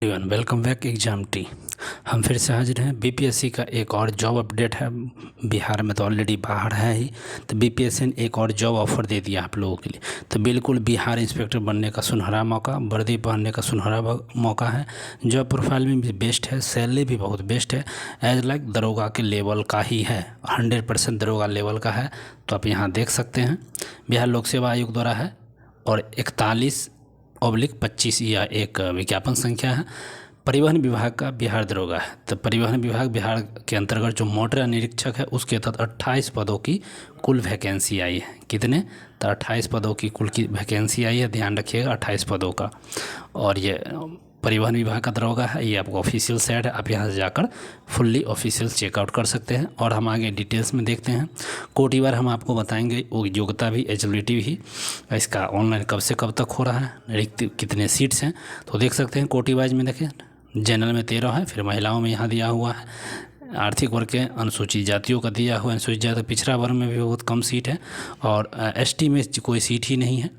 Everyone welcome back exam T. हम फिर से हाजिर हैं। बीपीएससी का एक और जॉब अपडेट है। बिहार में तो ऑलरेडी बाहर है ही, तो बीपीएससी ने एक और जॉब ऑफर दे दिया आप लोगों के लिए। तो बिल्कुल बिहार इंस्पेक्टर बनने का सुनहरा मौका, वर्दी पहनने का सुनहरा मौका है। जॉब प्रोफाइल में भी बेस्ट है, सैलरी भी बहुत बेस्ट है। एज लाइक दरोगा के लेवल का ही है, 100% दरोगा लेवल का है। तो आप यहाँ देख सकते हैं बिहार लोक सेवा आयोग द्वारा है और 41/25 या एक विज्ञापन संख्या है। परिवहन विभाग का बिहार दरोगा है। तो परिवहन विभाग बिहार के अंतर्गत जो मोटर निरीक्षक है उसके तहत 28 पदों की कुल वैकेंसी आई है। कितने? तो 28 पदों की कुल की वैकेंसी आई है, ध्यान रखिएगा 28 पदों का। और ये परिवहन विभाग का दरोगा है। ये आपको ऑफिशियल साइट है, आप यहाँ से जाकर फुल्ली ऑफिशियल चेकआउट कर सकते हैं। और हम आगे डिटेल्स में देखते हैं। कोटिवार हम आपको बताएंगे, वो योग्यता भी, एलिजिबिलिटी भी, इसका ऑनलाइन कब से कब तक हो रहा है, रिक्त कितने सीट्स हैं। तो देख सकते हैं कोटि वाइज में देखें, जनरल में 13 है, फिर महिलाओं में यहाँ दिया हुआ है, आर्थिक वर्ग के अनुसूचित जातियों का दिया हुआ है, अनुसूचित जाति पिछड़ा वर्ग में भी बहुत कम सीट है, और एसटी में कोई सीट ही नहीं है।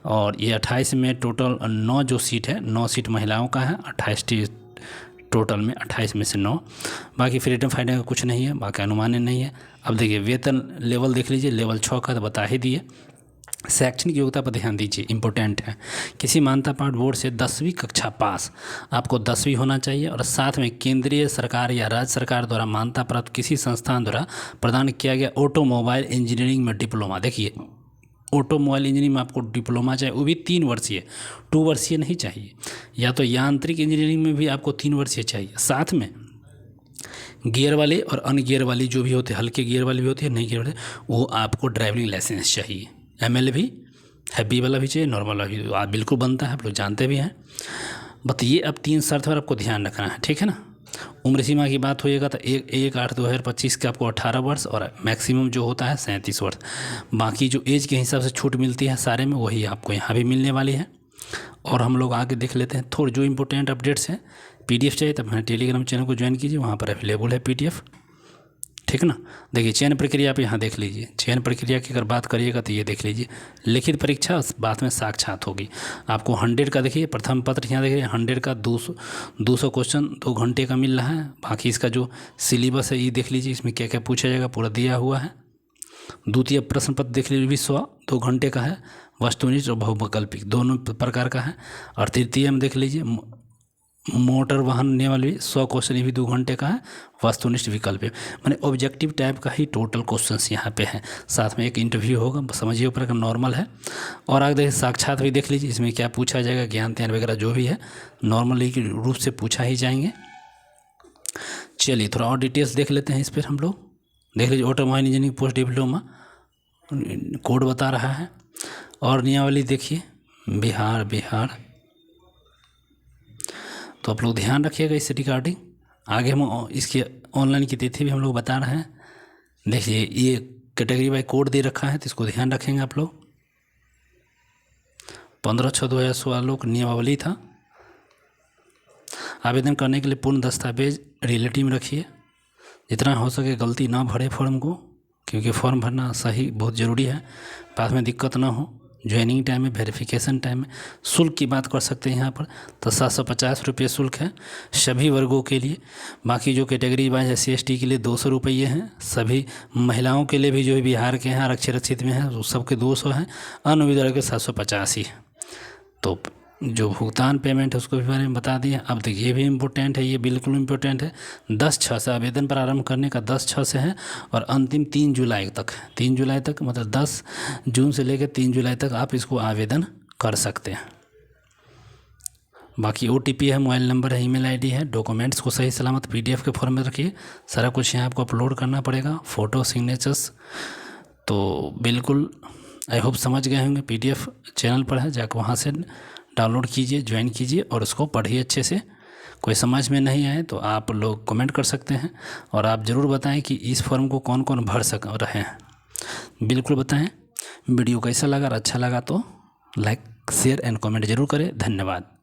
और ये 28 में टोटल 9 जो सीट है, 9 सीट महिलाओं का है, 28 टोटल में 28 में से 9। बाकी फ्रीडम फाइटर का कुछ नहीं है, बाकी अनुमान्य नहीं है। अब देखिए वेतन लेवल देख लीजिए, लेवल 6 का तो बता ही दिए। शैक्षणिक योग्यता पर ध्यान दीजिए, इंपॉर्टेंट है। किसी मान्यता प्राप्त बोर्ड से 10वीं कक्षा पास, आपको 10वीं होना चाहिए, और साथ में केंद्रीय सरकार या राज्य सरकार द्वारा मान्यता प्राप्त किसी संस्थान द्वारा प्रदान किया गया ऑटोमोबाइल इंजीनियरिंग में डिप्लोमा। देखिए ऑटोमोबाइल इंजीनियरिंग में आपको डिप्लोमा चाहिए, वो भी 3 वर्षीय, 2 वर्षीय नहीं चाहिए। या तो यांत्रिक इंजीनियरिंग में भी आपको 3 वर्षीय चाहिए, साथ में गियर वाले और अन गियर वाली जो भी होते हैं, हल्के गियर वाली भी होती है, नहीं गियर वाले, वो आपको ड्राइविंग लाइसेंस चाहिए। एमएल भी, हैवी वाला भी चाहिए, नॉर्मल वाला भी आप बिल्कुल बनता है, आप लोग जानते भी हैं। बट ये अब 3 शर्त पर आपको ध्यान रखना है, ठीक है ना। उम्र सीमा की बात होएगा तो 1/8/2025 के आपको 18 वर्ष, और मैक्सिमम जो होता है 37 वर्ष। बाकी जो एज के हिसाब से छूट मिलती है सारे में, वही आपको यहाँ भी मिलने वाली है। और हम लोग आगे देख लेते हैं थोड़े जो इंपॉर्टेंट अपडेट्स हैं। पीडीएफ चाहिए तो हमारे टेलीग्राम चैनल को ज्वाइन कीजिए, वहाँ पर अवेलेबल है पीडीएफ, ठीक है ना। देखिए चयन प्रक्रिया आप यहाँ देख लीजिए। चयन प्रक्रिया की अगर बात करिएगा तो ये देख लीजिए, लिखित परीक्षा बाद में साक्षात होगी। आपको 100 का देखिए, प्रथम पत्र यहाँ देखिए 100 का 200 क्वेश्चन 2 घंटे का मिल रहा है। बाकी इसका जो सिलेबस है ये देख लीजिए, इसमें क्या क्या पूछा जाएगा पूरा दिया हुआ है। द्वितीय प्रश्न पत्र देख लीजिए, भी 100 2 घंटे का है, वस्तुनिष्ठ और बहुवैकल्पिक दोनों प्रकार का है। और तृतीय में देख लीजिए मोटर वाहन नियमावली वाली 100 क्वेश्चन, ये भी 2 घंटे का है, वस्तुनिष्ठ विकल्प है। माने ऑब्जेक्टिव टाइप का ही टोटल क्वेश्चंस यहाँ पे हैं। साथ में एक इंटरव्यू होगा, समझिए ऊपर का नॉर्मल है। और आगे देखिए साक्षात भी देख लीजिए, इसमें क्या पूछा जाएगा, ज्ञान त्यान वगैरह जो भी है नॉर्मली के रूप से पूछा ही जाएंगे। चलिए थोड़ा और डिटेल्स देख लेते हैं इस पर हम लोग। देख लीजिए automobile engineering post diploma code बता रहा है। और नियमावली देखिए बिहार तो आप लोग ध्यान रखिएगा इस रिगार्डिंग। आगे हम इसके ऑनलाइन की तिथि भी हम लोग बता रहे हैं। देखिए ये कैटेगरी बाय कोड दे रखा है, तो इसको ध्यान रखेंगे आप लोग। 15/6/2016 को नियमावली था। आवेदन करने के लिए पूर्ण दस्तावेज रियलिटी में रखिए, जितना हो सके गलती ना भरे फॉर्म को, क्योंकि फॉर्म भरना सही बहुत ज़रूरी है, बाद में दिक्कत ना हो। ज्वाइनिंग टाइम में, वेरिफिकेशन टाइम में। शुल्क की बात कर सकते हैं यहाँ पर, तो 750 रुपये शुल्क है सभी वर्गों के लिए। बाकी जो कैटेगरी वाइज है SC/ST के लिए 200 रुपये हैं। सभी महिलाओं के लिए भी जो बिहार के हैं आरक्षित में है, सबके 200 हैं। अन्य विद्यालय के 785 है। तो जो भुगतान पेमेंट है उसको भी बारे में बता दिए। अब देखिए ये भी इम्पोर्टेंट है, ये बिल्कुल इम्पोर्टेंट है। 10/6 से आवेदन प्रारंभ करने का 10/6 से है, और अंतिम 3 जुलाई तक है। 3 जुलाई तक मतलब 10 जून से लेकर 3 जुलाई तक आप इसको आवेदन कर सकते हैं। बाकी OTP है, मोबाइल नंबर है, ईमेल ID है। डॉक्यूमेंट्स को सही सलामत PDF के फॉर्म में रखिए। सारा कुछ यहाँ आपको अपलोड करना पड़ेगा, फ़ोटो, सिग्नेचर्स। तो बिल्कुल आई होप समझ गए होंगे। PDF चैनल पर है, जाकर वहाँ से डाउनलोड कीजिए, ज्वाइन कीजिए और उसको पढ़िए अच्छे से। कोई समझ में नहीं आए तो आप लोग कमेंट कर सकते हैं, और आप ज़रूर बताएं कि इस फॉर्म को कौन कौन भर रहे हैं, बिल्कुल बताएं। वीडियो कैसा लगा, अच्छा लगा तो लाइक शेयर एंड कमेंट जरूर करें। धन्यवाद।